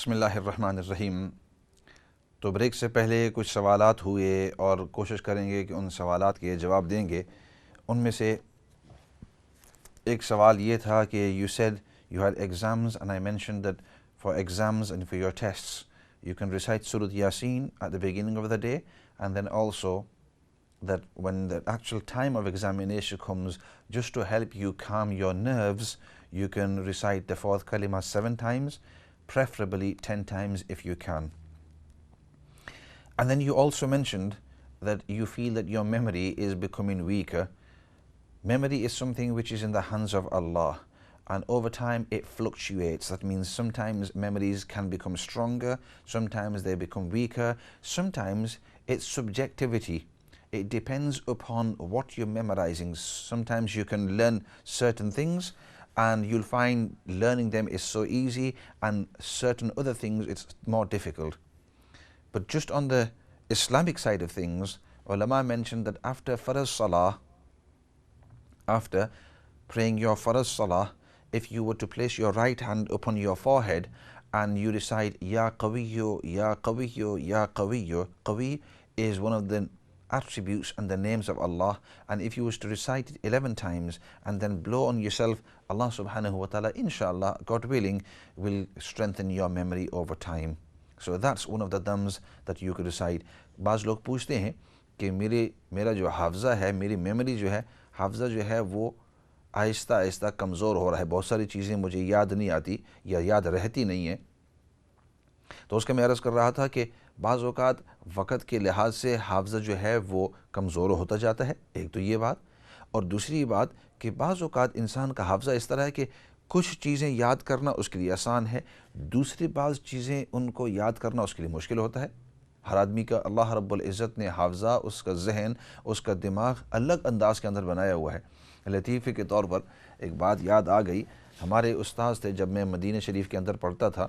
بسم اللہ الرحمن الرحیم۔ تو بریک سے پہلے کچھ سوالات ہوئے اور کوشش کریں گے کہ ان سوالات کے جواب دیں گے۔ ان میں سے ایک سوال یہ تھا کہ you said you had exams and I mentioned that for exams and for your tests you can recite Surah Yasin at the beginning of the day, and then also that when the actual time of examination comes, just to help you calm your nerves, you can recite the fourth kalima 7 times, preferably 10 times if you can. And then you also mentioned that you feel that your memory is becoming weaker. Memory is something which is in the hands of Allah, and over time it fluctuates. That means sometimes memories can become stronger, sometimes they become weaker, sometimes it's subjectivity. It depends upon what you're memorizing. Sometimes you can learn certain things and you'll find learning them is so easy, and certain other things it's more difficult. But just on the Islamic side of things, ulama mentioned that after farz salah, after praying your farz salah, if you were to place your right hand upon your forehead and you recite Ya Qawiyyu, Ya Qawiyyu, Ya Qawiyyu. Qawi is one of the attributes and the names of Allah, and if you was to recite it 11 times and then blow on yourself, Allah subhanahu wa ta'ala, inshallah, God willing, will strengthen your memory over time. So that's one of the dams that you could recite. بعض لوگ پوچھتے ہیں کہ میرا جو حافظہ ہے، میری memory جو ہے، حافظہ جو ہے وہ آہستہ آہستہ کمزور ہو رہا ہے، بہت ساری چیزیں مجھے یاد نہیں آتی یا یاد رہتی نہیں ہیں۔ تو اس کا میں عرض کر رہا تھا کہ بعض اوقات وقت کے لحاظ سے حافظہ جو ہے وہ کمزور ہوتا جاتا ہے، ایک تو یہ بات، اور دوسری بات کہ بعض اوقات انسان کا حافظہ اس طرح ہے کہ کچھ چیزیں یاد کرنا اس کے لیے آسان ہے، دوسری بعض چیزیں ان کو یاد کرنا اس کے لیے مشکل ہوتا ہے۔ ہر آدمی کا اللہ رب العزت نے حافظہ، اس کا ذہن، اس کا دماغ الگ انداز کے اندر بنایا ہوا ہے۔ لطیفے کے طور پر ایک بات یاد آ گئی، ہمارے استاذ تھے جب میں مدینہ شریف کے اندر پڑھتا تھا،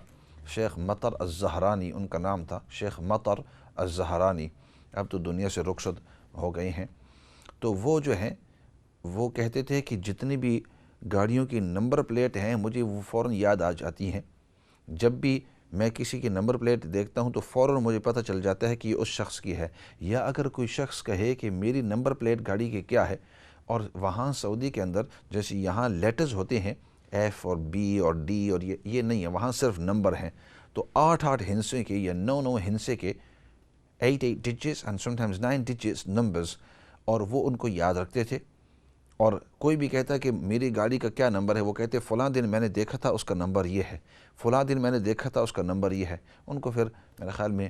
شیخ مطر الزہرانی ان کا نام تھا، شیخ مطر الزہرانی، اب تو دنیا سے رخصت ہو گئے ہیں۔ تو وہ جو ہیں وہ کہتے تھے کہ جتنی بھی گاڑیوں کی نمبر پلیٹ ہیں مجھے وہ فوراً یاد آ جاتی ہیں۔ جب بھی میں کسی کی نمبر پلیٹ دیکھتا ہوں تو فوراً مجھے پتہ چل جاتا ہے کہ یہ اس شخص کی ہے، یا اگر کوئی شخص کہے کہ میری نمبر پلیٹ گاڑی کی کیا ہے، اور وہاں سعودی کے اندر جیسے یہاں لیٹرز ہوتے ہیں ایف اور بی اور ڈی اور یہ نہیں ہے، وہاں صرف نمبر ہیں، تو 8 ہندسے کے یا 9 ہندسے کے 8 ڈجٹس اینڈ سم ٹائمز 9 ڈجٹس نمبرز، اور وہ ان کو یاد رکھتے تھے۔ اور کوئی بھی کہتا ہے کہ میری گاڑی کا کیا نمبر ہے، وہ کہتے فلاں دن میں نے دیکھا تھا اس کا نمبر یہ ہے، فلاں دن میں نے دیکھا تھا اس کا نمبر یہ ہے۔ ان کو پھر میرے خیال میں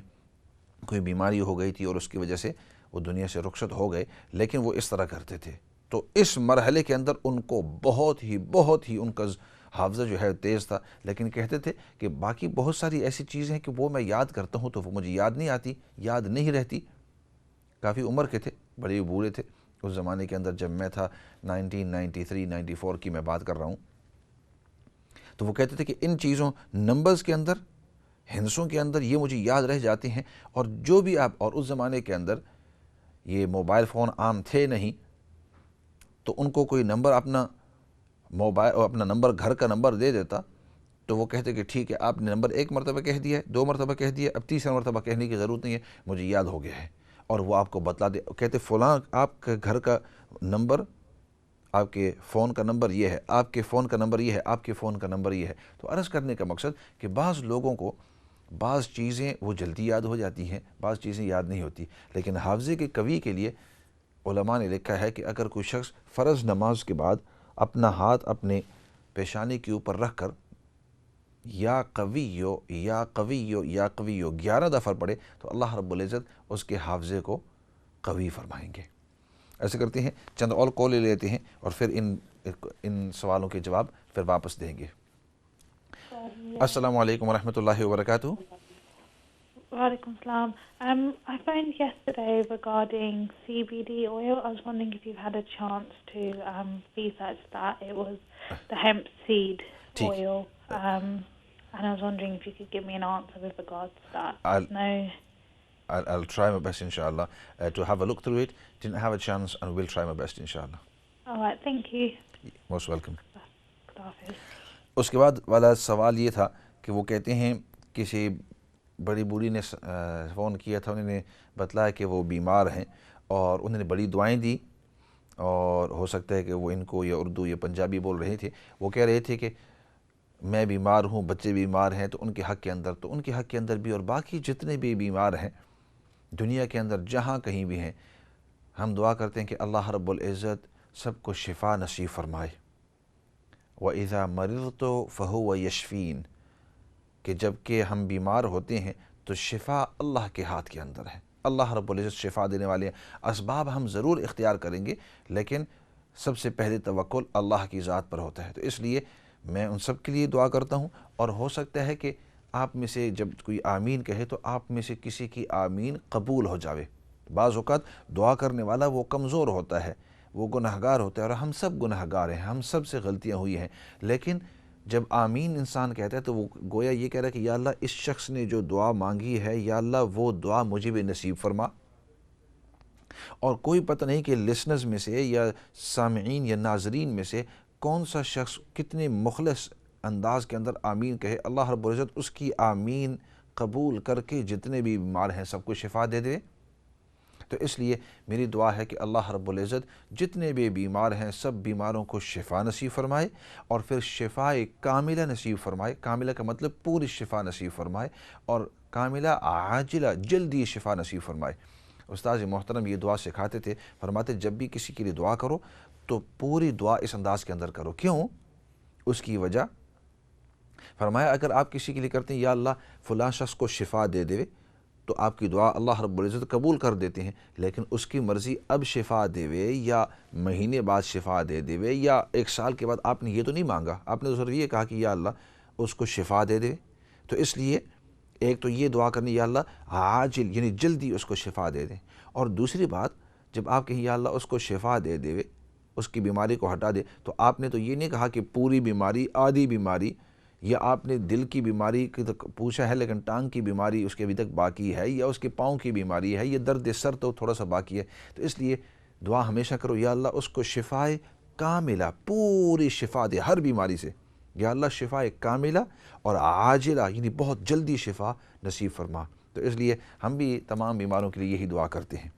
کوئی بیماری ہو گئی تھی اور اس کی وجہ سے وہ دنیا سے رخصت ہو گئے، لیکن وہ اس طرح کرتے تھے۔ تو اس مرحلے کے اندر ان کو بہت ہی ان کا حافظہ جو ہے تیز تھا، لیکن کہتے تھے کہ باقی بہت ساری ایسی چیزیں ہیں کہ وہ میں یاد کرتا ہوں تو وہ مجھے یاد نہیں آتی، یاد نہیں رہتی۔ کافی عمر کے تھے، بڑے بوڑھے تھے اس زمانے کے اندر، جب میں تھا 1993-94 کی میں بات کر رہا ہوں۔ تو وہ کہتے تھے کہ ان چیزوں نمبرز کے اندر، ہندسوں کے اندر یہ مجھے یاد رہ جاتے ہیں، اور جو بھی آپ، اور اس زمانے کے اندر یہ موبائل فون عام تھے نہیں، تو ان کو کوئی نمبر اپنا نمبر گھر کا نمبر دے دیتا تو وہ کہتے کہ ٹھیک ہے، آپ نے نمبر 1 مرتبہ کہہ دیا ہے، 2 مرتبہ کہہ دیا، اب 3 مرتبہ کہنے کی ضرورت نہیں ہے، مجھے یاد ہو گیا ہے، اور وہ آپ کو بتلا دے، کہتے فلاں آپ کے گھر کا نمبر، آپ کے فون کا نمبر یہ ہے، آپ کے فون کا نمبر یہ ہے، آپ کے فون کا نمبر یہ ہے۔ تو عرض کرنے کا مقصد کہ بعض لوگوں کو بعض چیزیں وہ جلدی یاد ہو جاتی ہیں، بعض چیزیں یاد نہیں ہوتی، لیکن حافظے کے قوی کے لیے علماء نے لکھا ہے کہ اگر کوئی شخص فرض نماز کے بعد اپنا ہاتھ اپنے پیشانی کے اوپر رکھ کر یا قویو یا قویو یا قویو 11 دفعہ پڑھے تو اللہ رب العزت اس کے حافظے کو قوی فرمائیں گے۔ ایسے کرتے ہیں، چند اور کال لے لیتے ہیں اور پھر ان سوالوں کے جواب پھر واپس دیں گے۔ السلام علیکم ورحمۃ اللہ وبرکاتہ۔ Walaikum salam. I phoned yesterday regarding CBD oil. I was wondering if you've had a chance to research that. It was the hemp seed oil. And I was wondering if you could give me an answer with regards to that. I'll try my best, inshallah, to have a look through it. Didn't have a chance, and we'll try my best, inshallah. All right, thank you. Most welcome. Good. اس کے بعد والا سوال یہ تھا کہ وہ کہتے ہیں کسی بڑی بوڑھی نے فون کیا تھا، انہوں نے بتلایا کہ وہ بیمار ہیں اور انہوں نے بڑی دعائیں دی، اور ہو سکتا ہے کہ وہ ان کو یا اردو یا پنجابی بول رہے تھے. وہ کہہ رہے تھے کہ میں بیمار ہوں، بچے بیمار ہیں، تو ان کے حق کے اندر بھی اور باقی جتنے بھی بیمار ہیں دنیا کے اندر جہاں کہیں بھی ہیں، ہم دعا کرتے ہیں کہ اللہ رب العزت سب کو شفا نصیب فرمائے. وَإِذَا مَرِضْتُ فَهُوَ يَشْفِينِ، کہ جب کہ ہم بیمار ہوتے ہیں تو شفا اللہ کے ہاتھ کے اندر ہے. اللہ رب العزت شفا دینے والے ہیں. اسباب ہم ضرور اختیار کریں گے، لیکن سب سے پہلے توکل اللہ کی ذات پر ہوتا ہے. تو اس لیے میں ان سب کے لیے دعا کرتا ہوں، اور ہو سکتا ہے کہ آپ میں سے جب کوئی آمین کہے تو آپ میں سے کسی کی آمین قبول ہو جاوے. بعض اوقات دعا کرنے والا وہ کمزور ہوتا ہے، وہ گناہگار ہوتا ہے، اور ہم سب گناہگار ہیں، ہم سب سے غلطیاں ہوئی ہیں. لیکن جب آمین انسان کہتا ہے تو وہ گویا یہ کہہ رہا ہے کہ یا اللہ اس شخص نے جو دعا مانگی ہے، یا اللہ وہ دعا مجھے بھی نصیب فرما. اور کوئی پتہ نہیں کہ لسنرز میں سے یا سامعین یا ناظرین میں سے کون سا شخص کتنے مخلص انداز کے اندر آمین کہے، اللہ رب العزت اس کی آمین قبول کر کے جتنے بھی بیمار ہیں سب کو شفا دے دے. تو اس لیے میری دعا ہے کہ اللہ رب العزت جتنے بھی بیمار ہیں سب بیماروں کو شفا نصیب فرمائے، اور پھر شفا کاملہ نصیب فرمائے. کاملہ کا مطلب پوری شفا نصیب فرمائے، اور کاملہ عاجلہ جلدی شفا نصیب فرمائے. استاد محترم یہ دعا سکھاتے تھے، فرماتے جب بھی کسی کے لیے دعا کرو تو پوری دعا اس انداز کے اندر کرو. کیوں؟ اس کی وجہ فرمایا اگر آپ کسی کے لیے کرتے ہیں یا اللہ فلاں شخص کو شفا دے دے، تو آپ کی دعا اللہ رب العزت قبول کر دیتے ہیں. لیکن اس کی مرضی اب شفا دے وے، یا مہینے بعد شفا دے دے وے، یا 1 سال کے بعد. آپ نے یہ تو نہیں مانگا، آپ نے تو صرف یہ کہا کہ یا اللہ اس کو شفا دے دے. تو اس لیے ایک تو یہ دعا کرنی یا اللہ عاجل یعنی جلدی اس کو شفا دے دے. اور دوسری بات جب آپ کہیں یا اللہ اس کو شفا دے دے وے، اس کی بیماری کو ہٹا دے، تو آپ نے تو یہ نہیں کہا کہ پوری بیماری، آدھی بیماری، یا آپ نے دل کی بیماری کی تو پوچھا ہے لیکن ٹانگ کی بیماری اس کے ابھی تک باقی ہے، یا اس کے پاؤں کی بیماری ہے، یا درد سر تو تھوڑا سا باقی ہے. تو اس لیے دعا ہمیشہ کرو یا اللہ اس کو شفائے کاملہ، پوری شفا دے ہر بیماری سے. یا اللہ شفائے کاملہ اور عاجلہ یعنی بہت جلدی شفا نصیب فرما. تو اس لیے ہم بھی تمام بیماروں کے لیے یہی دعا کرتے ہیں.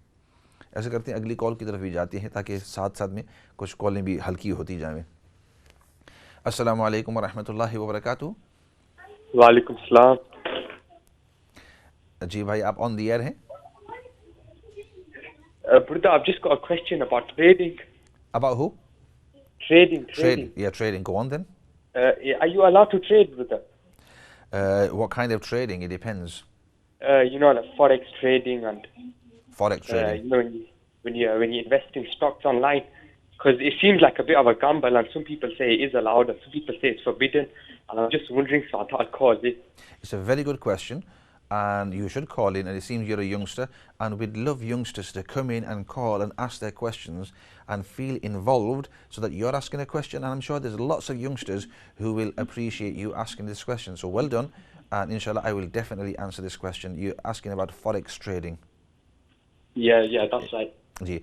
ایسے کرتے ہیں اگلی کال کی طرف بھی جاتے ہیں تاکہ ساتھ ساتھ میں کچھ کالیں بھی ہلکی ہوتی جائیں. السلام علیکم ورحمۃ اللہ وبرکاتہ. وعلیکم السلام. جی بھائی آپ آن دی ایئر ہیں. Brother, I've just got a question about trading. About who? Trading. Yeah, trading. Go on then. Are you allowed to trade, brother? What kind of trading? It depends. Like forex trading and Forex trading. When you invest in stocks online, because it seems like a bit of a gamble, and some people say it is allowed, and some people say it's forbidden. And I'm just wondering, so I thought I'd call it. It's a very good question, and you should call in. And it seems you're a youngster, and we'd love youngsters to come in and call and ask their questions and feel involved, so that you're asking a question. And I'm sure there's lots of youngsters who will appreciate you asking this question. So well done, and inshallah I will definitely answer this question. You're asking about forex trading. Yeah, that's right. Ji.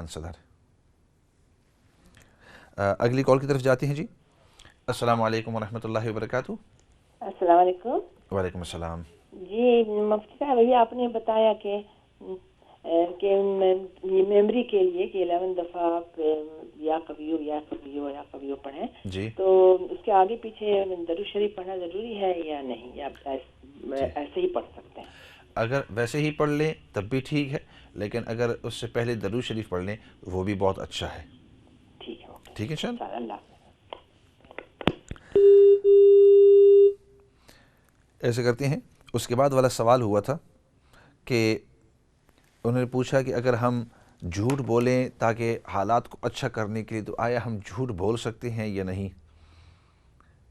answer that. اگلی کال کی طرف جاتے ہیں جی. السلام علیکم ورحمۃ اللہ وبرکاتہ. السلام علیکم. وعلیکم السلام. جی مفتی صاحب ابھی آپ نے بتایا کہ میموری کے لیے کہ 11 دفعہ آپ یا کبھی پڑھیں جی. تو اس کے آگے پیچھے درود شریف پڑھنا ضروری ہے یا نہیں، یا ایسے ہی پڑھ سکتے ہیں؟ اگر ویسے ہی پڑھ لیں تب بھی ٹھیک ہے، لیکن اگر اس سے پہلے درود شریف پڑھ لیں وہ بھی بہت اچھا ہے. ٹھیک ہے انشاءاللہ. ایسے کرتے ہیں. اس کے بعد والا سوال ہوا تھا کہ انہوں نے پوچھا کہ اگر ہم جھوٹ بولیں تاکہ حالات کو اچھا کرنے کے لیے تو آیا ہم جھوٹ بول سکتے ہیں یا نہیں.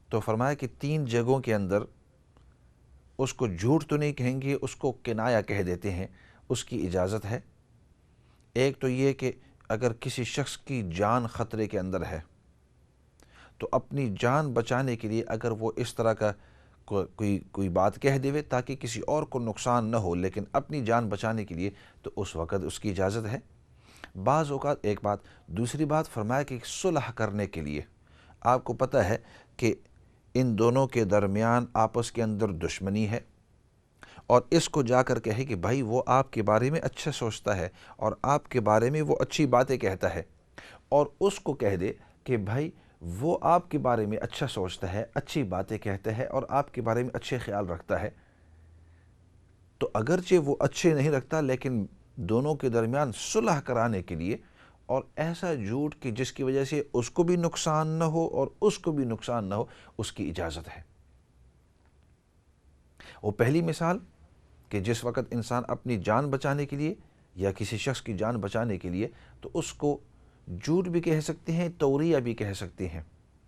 تو فرمایا کہ 3 جگہوں کے اندر اس کو جھوٹ تو نہیں کہیں گے، اس کو کنایا کہہ دیتے ہیں، اس کی اجازت ہے. ایک تو یہ کہ اگر کسی شخص کی جان خطرے کے اندر ہے تو اپنی جان بچانے کے لیے اگر وہ اس طرح کا کوئی بات کہہ دے تاکہ کسی اور کو نقصان نہ ہو، لیکن اپنی جان بچانے کے لیے، تو اس وقت اس کی اجازت ہے. بعض اوقات ایک بات. دوسری بات فرمایا کہ صلح کرنے کے لیے، آپ کو پتہ ہے کہ ان دونوں کے درمیان آپس کے اندر دشمنی ہے، اور اس کو جا کر کہے کہ بھائی وہ آپ کے بارے میں اچھا سوچتا ہے اور آپ کے بارے میں وہ اچھی باتیں کہتا ہے، اور اس کو کہہ دے کہ بھائی وہ آپ کے بارے میں اچھا سوچتا ہے، اچھی باتیں کہتا ہے اور آپ کے بارے میں اچھے خیال رکھتا ہے، تو اگرچہ وہ اچھے نہیں رکھتا لیکن دونوں کے درمیان صلح کرانے کے لیے، اور ایسا جھوٹ کہ جس کی وجہ سے اس کو بھی نقصان نہ ہو اور اس کو بھی نقصان نہ ہو، اس کی اجازت ہے۔ وہ پہلی مثال کہ جس وقت انسان اپنی جان بچانے کے لیے یا کسی شخص کی جان بچانے کے لیے، تو اس کو جھوٹ بھی کہہ سکتے ہیں، توریہ بھی کہہ سکتے ہیں۔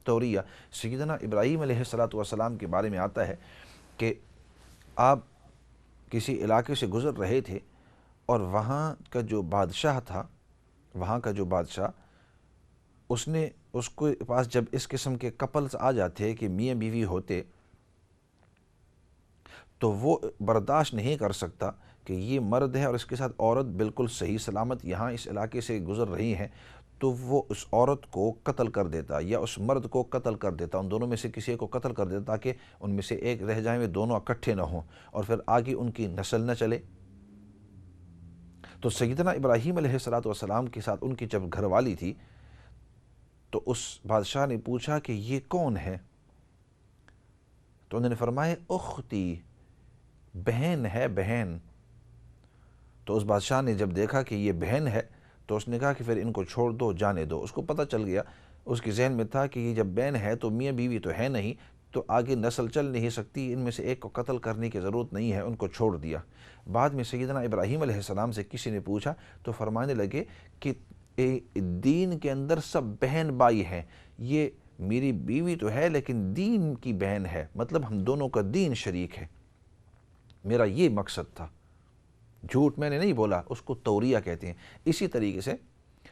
توریہ سیدنا ابراہیم علیہ السلام کے بارے میں آتا ہے کہ آپ کسی علاقے سے گزر رہے تھے، اور وہاں کا جو بادشاہ تھا، اس کے پاس جب اس قسم کے کپلز آ جاتے کہ میاں بیوی ہوتے، تو وہ برداشت نہیں کر سکتا کہ یہ مرد ہے اور اس کے ساتھ عورت بالکل صحیح سلامت یہاں اس علاقے سے گزر رہی ہیں، تو وہ اس عورت کو قتل کر دیتا یا اس مرد کو قتل کر دیتا، ان دونوں میں سے کسی کو قتل کر دیتا تاکہ ان میں سے ایک رہ جائیں، وہ دونوں اکٹھے نہ ہوں اور پھر آگے ان کی نسل نہ چلے۔ تو سیدنا ابراہیم علیہ السلام کے ساتھ ان کی جب گھر والی تھی، تو اس بادشاہ نے پوچھا کہ یہ کون ہے؟ تو انہوں نے فرمایا اختی، بہن ہے، بہن۔ تو اس بادشاہ نے جب دیکھا کہ یہ بہن ہے تو اس نے کہا کہ پھر ان کو چھوڑ دو، جانے دو۔ اس کو پتہ چل گیا، اس کے ذہن میں تھا کہ یہ جب بہن ہے تو میاں بیوی تو ہے نہیں، تو آگے نسل چل نہیں سکتی، ان میں سے ایک کو قتل کرنے کی ضرورت نہیں ہے، ان کو چھوڑ دیا۔ بعد میں سیدنا ابراہیم علیہ السلام سے کسی نے پوچھا تو فرمانے لگے کہ دین کے اندر سب بہن بھائی ہیں، یہ میری بیوی تو ہے لیکن دین کی بہن ہے، مطلب ہم دونوں کا دین شریک ہے۔ میرا یہ مقصد تھا، جھوٹ میں نے نہیں بولا، اس کو توریہ کہتے ہیں۔ اسی طریقے سے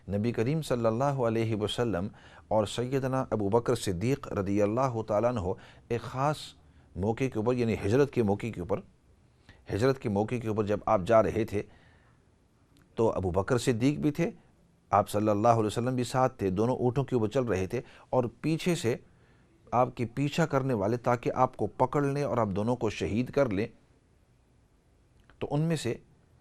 نبی کریم صلی اللہ علیہ وسلم اور سیدنا ابو بکر صدیق رضی اللہ تعالیٰ عنہ ایک خاص موقع کے اوپر، یعنی ہجرت کے موقع کے اوپر جب آپ جا رہے تھے، تو ابو بکر صدیق بھی تھے، آپ صلی اللہ علیہ وسلم بھی ساتھ تھے، دونوں اونٹوں کے اوپر چل رہے تھے، اور پیچھے سے آپ کے پیچھا کرنے والے تاکہ آپ کو پکڑ لیں اور آپ دونوں کو شہید کر لیں۔ تو ان میں سے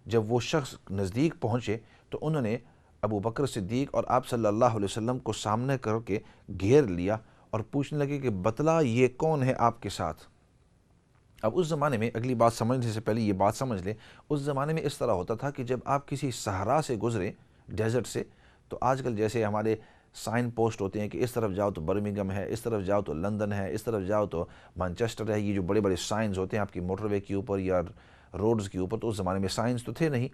جب وہ شخص نزدیک پہنچے تو انہوں نے ابو بکر صدیق اور آپ صلی اللہ علیہ وسلم کو سامنے کر کے گھیر لیا اور پوچھنے لگے کہ بتلا یہ کون ہے آپ کے ساتھ۔ اب اس زمانے میں، اگلی بات سمجھنے سے پہلے یہ بات سمجھ لیں، اس زمانے میں اس طرح ہوتا تھا کہ جب آپ کسی صحرا سے گزریں، ڈیزرٹ سے، تو آج کل جیسے ہمارے سائن پوسٹ ہوتے ہیں کہ اس طرف جاؤ تو برمنگھم ہے، اس طرف جاؤ تو لندن ہے، اس طرف جاؤ تو مانچسٹر ہے، یہ جو بڑے بڑے سائنز ہوتے ہیں آپ کی موٹر وے کے اوپر یا روڈز کے اوپر، تو اس زمانے میں سائنس تو تھے نہیں،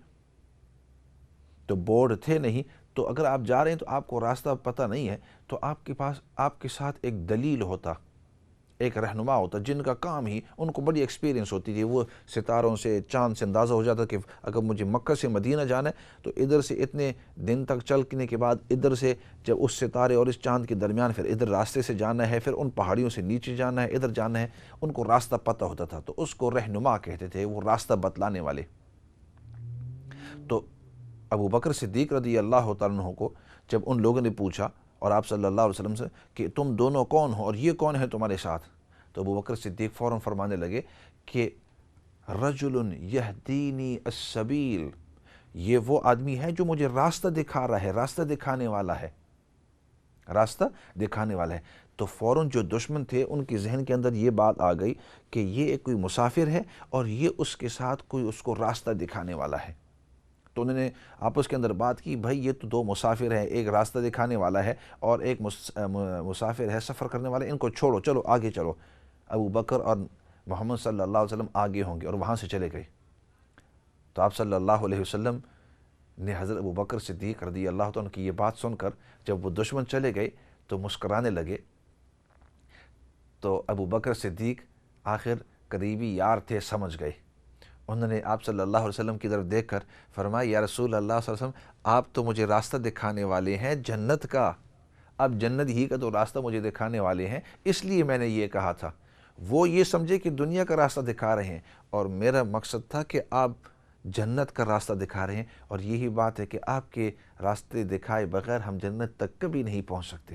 تو بورڈ تھے نہیں، تو اگر آپ جا رہے ہیں تو آپ کو راستہ پتہ نہیں ہے، تو آپ کے پاس آپ کے ساتھ ایک دلیل ہوتا، ایک رہنما ہوتا، جن کا کام ہی، ان کو بڑی ایکسپیرینس ہوتی تھی، وہ ستاروں سے، چاند سے اندازہ ہو جاتا کہ اگر مجھے مکہ سے مدینہ جانا ہے تو ادھر سے اتنے دن تک چلنے کے بعد ادھر سے جب اس ستارے اور اس چاند کے درمیان پھر ادھر راستے سے جانا ہے، پھر ان پہاڑیوں سے نیچے جانا ہے، ادھر جانا ہے، ان کو راستہ پتہ ہوتا تھا، تو اس کو رہنما کہتے تھے، وہ راستہ بتلانے والے۔ تو ابو بکر صدیق رضی اللہ تعالیٰ عنہ کو جب ان لوگوں نے پوچھا اور آپ صلی اللہ علیہ وسلم سے کہ تم دونوں کون ہو اور یہ کون ہے تمہارے ساتھ، تو ابو بکر صدیق فوراً فرمانے لگے کہ رجل یہدینی السبیل، یہ وہ آدمی ہے جو مجھے راستہ دکھا رہا ہے، راستہ دکھانے والا ہے، راستہ دکھانے والا ہے۔ تو فوراً جو دشمن تھے ان کے ذہن کے اندر یہ بات آ گئی کہ یہ ایک کوئی مسافر ہے اور یہ اس کے ساتھ کوئی اس کو راستہ دکھانے والا ہے۔ تو انہوں نے آپس کے اندر بات کی، بھائی یہ تو دو مسافر ہیں، ایک راستہ دکھانے والا ہے اور ایک مسافر ہے، سفر کرنے والا ہے، ان کو چھوڑو، چلو آگے چلو۔ ابو بکر اور محمد صلی اللہ علیہ وسلم آگے ہوں گے، اور وہاں سے چلے گئے۔ تو آپ صلی اللہ علیہ وسلم نے حضرت ابو بکر صدیق رضی اللہ عنہ کی یہ بات سن کر جب وہ دشمن چلے گئے تو مسکرانے لگے۔ تو ابو بکر صدیق آخر قریبی یار تھے، سمجھ گئے، انہوں نے آپ صلی اللہ علیہ وسلم کی طرف دیکھ کر فرمایا یا رسول اللہ صلی اللہ علیہ وسلم، آپ تو مجھے راستہ دکھانے والے ہیں جنت کا، اب جنت ہی کا تو راستہ مجھے دکھانے والے ہیں، اس لیے میں نے یہ کہا تھا۔ وہ یہ سمجھے کہ دنیا کا راستہ دکھا رہے ہیں، اور میرا مقصد تھا کہ آپ جنت کا راستہ دکھا رہے ہیں، اور یہی بات ہے کہ آپ کے راستے دکھائے بغیر ہم جنت تک کبھی نہیں پہنچ سکتے۔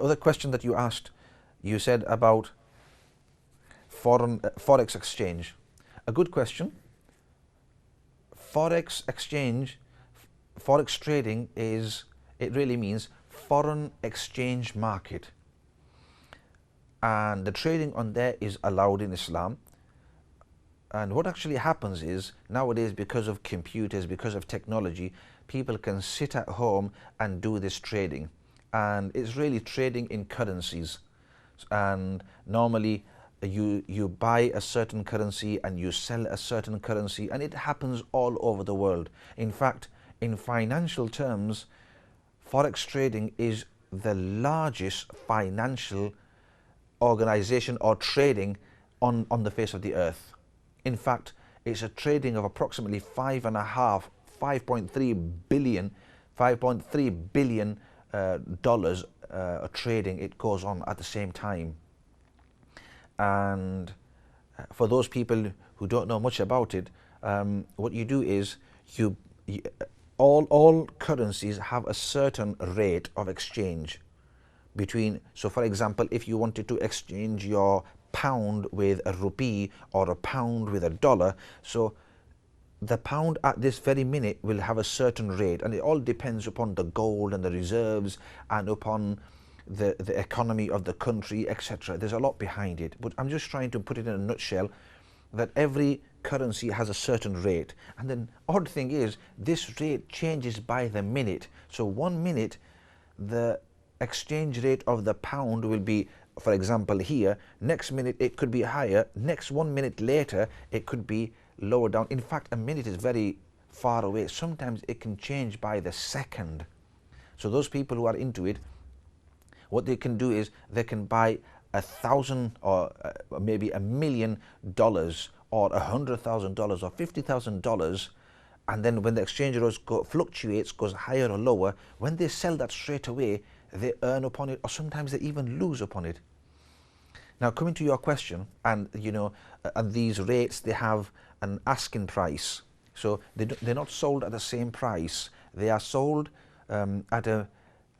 other question that you asked, you said about forex exchange. A good question. Forex exchange, forex trading it really means foreign exchange market, and the trading on there is allowed in Islam. And what actually happens is nowadays, because of computers, because of technology, people can sit at home and do this trading, and it's really trading in currencies. And normally you buy a certain currency and you sell a certain currency, and it happens all over the world. In fact, in financial terms, forex trading is the largest financial organization or trading on the face of the earth. In fact, it's a trading of approximately 5.3 billion dollars trading it goes on at the same time. And for those people who don't know much about it, what you do is all currencies have a certain rate of exchange between. So for example, if you wanted to exchange your pound with a rupee or a pound with a dollar, so the pound at this very minute will have a certain rate, and it all depends upon the gold and the reserves and upon the economy of the country, etc. There's a lot behind it, but I'm just trying to put it in a nutshell that every currency has a certain rate, and the odd thing is this rate changes by the minute. So 1 minute the exchange rate of the pound will be, for example, here, next minute it could be higher, next 1 minute later it could be lower down. In fact, a minute is very far away. Sometimes it can change by the second. So those people who are into it, what they can do is they can buy $1,000 or maybe $1 million or $100,000 or $50,000, and then when the exchange rate fluctuates, goes higher or lower, when they sell that straight away, they earn upon it, or sometimes they even lose upon it. Now, coming to your question, and and these rates, they have an asking price, so they're not sold at the same price. They are sold at a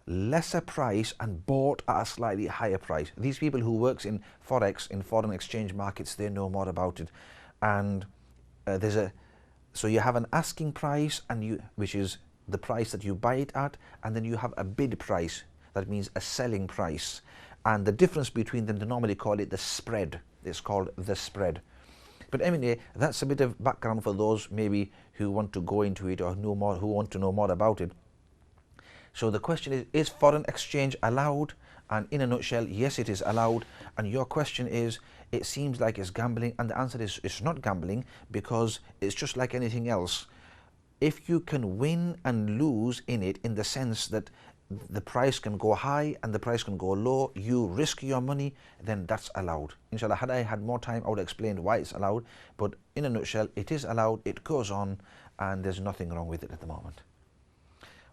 lesser price and bought at a slightly higher price. These people who works in forex, in foreign exchange markets, they know more about it. And so you have an asking price, and which is the price that you buy it at, and then you have a bid price. That means a selling price. And the difference between them, they normally call it the spread. It's called the spread. But anyway, that's a bit of background for those maybe who want to go into it or who want to know more about it. So the question is foreign exchange allowed? And in a nutshell, yes, it is allowed. And your question is, it seems like it's gambling, and the answer is it's not gambling, because it's just like anything else. If you can win and lose in it, in the sense that the price can go high and the price can go low, you risk your money, then that's allowed. Inshallah, had I had more time, I would explain why it's allowed. But in a nutshell, it is allowed, it goes on, and there's nothing wrong with it at the moment.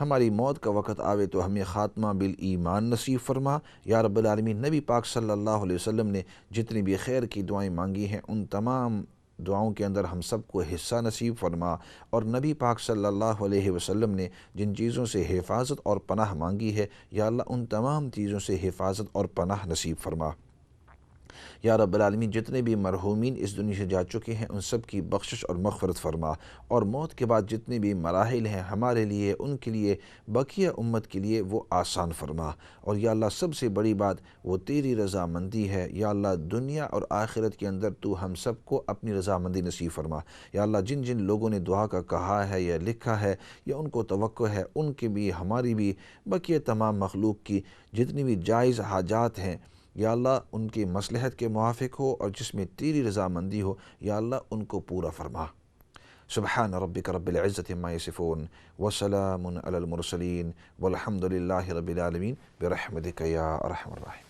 ہماری موت کا وقت آوے تو ہمیں خاتمہ بالایمان نصیب فرما یا رب العالمین۔ نبی پاک صلی اللہ علیہ وسلم نے جتنی بھی خیر کی دعائیں مانگی ہیں ان تمام دعاؤں کے اندر ہم سب کو حصہ نصیب فرما، اور نبی پاک صلی اللہ علیہ وسلم نے جن چیزوں سے حفاظت اور پناہ مانگی ہے یا اللہ ان تمام چیزوں سے حفاظت اور پناہ نصیب فرما یا رب العالمین۔ جتنے بھی مرحومین اس دنیا سے جا چکے ہیں ان سب کی بخشش اور مغفرت فرما، اور موت کے بعد جتنے بھی مراحل ہیں ہمارے لیے، ان کے لیے، بقیہ امت کے لیے وہ آسان فرما، اور یا اللہ سب سے بڑی بات وہ تیری رضامندی ہے یا اللہ۔ دنیا اور آخرت کے اندر تو ہم سب کو اپنی رضامندی نصیب فرما یا اللہ۔ جن جن لوگوں نے دعا کا کہا ہے یا لکھا ہے یا ان کو توقع ہے، ان کے بھی ہماری بھی بقیہ تمام مخلوق کی جتنی بھی جائز حاجات ہیں یا اللہ ان کی مصلحت کے موافق ہو، اور جس میں تیری رضامندی ہو یا اللہ ان کو پورا فرما۔ سبحان ربک رب العزت عما یصفون وسلام علی المرسلین والحمد للہ رب العالمین برحمتک یا ارحم الراحمین۔